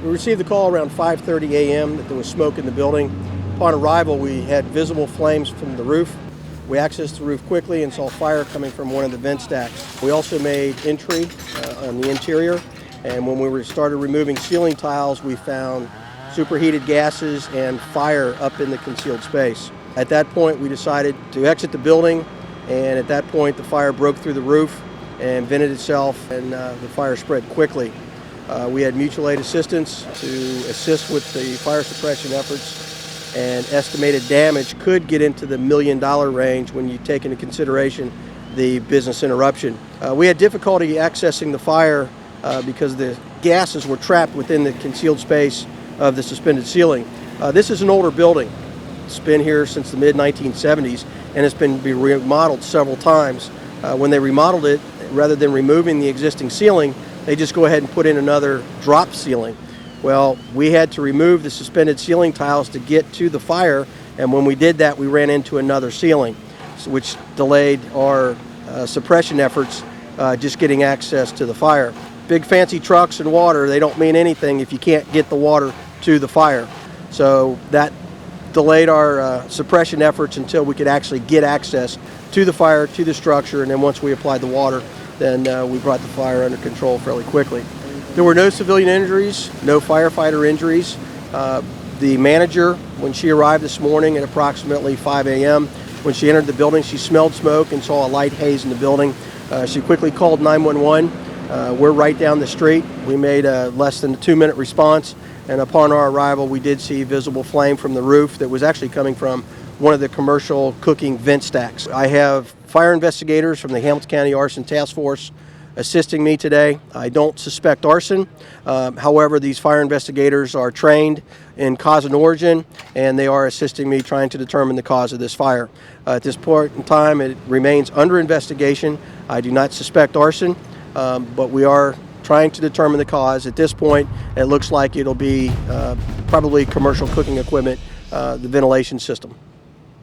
We received the call around 5:30 a.m. that there was smoke in the building. Upon arrival, we had visible flames from the roof. We accessed the roof quickly and saw fire coming from one of the vent stacks. We also made entry on the interior, and when we started removing ceiling tiles, we found superheated gases and fire up in the concealed space. At that point, we decided to exit the building, and at that point, the fire broke through the roof and vented itself, and the fire spread quickly. We had mutual aid assistance to assist with the fire suppression efforts, and estimated damage could get into the $1 million range when you take into consideration the business interruption. We had difficulty accessing the fire because the gases were trapped within the concealed space of the suspended ceiling. This is an older building. It's been here since the mid-1970s, and it's been remodeled several times. When they remodeled it, rather than removing the existing ceiling, they just go ahead and put in another drop ceiling. Well, we had to remove the suspended ceiling tiles to get to the fire, and when we did that, we ran into another ceiling, which delayed our suppression efforts just getting access to the fire. Big fancy trucks and water, they don't mean anything if you can't get the water to the fire. So that delayed our suppression efforts until we could actually get access to the fire, to the structure, and then once we applied the water, then we brought the fire under control fairly quickly. There were no civilian injuries, no firefighter injuries. The manager, when she arrived this morning at approximately 5 a.m., when she entered the building, she smelled smoke and saw a light haze in the building. She quickly called 911. We're right down the street. We made a less than a 2-minute response, and upon our arrival, we did see visible flame from the roof that was actually coming from one of the commercial cooking vent stacks. I have fire investigators from the Hamilton County Arson Task Force assisting me today. I don't suspect arson. However, these fire investigators are trained in cause and origin, and they are assisting me trying to determine the cause of this fire. At this point in time, it remains under investigation. I do not suspect arson, but we are trying to determine the cause. At this point, it looks like it'll be probably commercial cooking equipment, the ventilation system.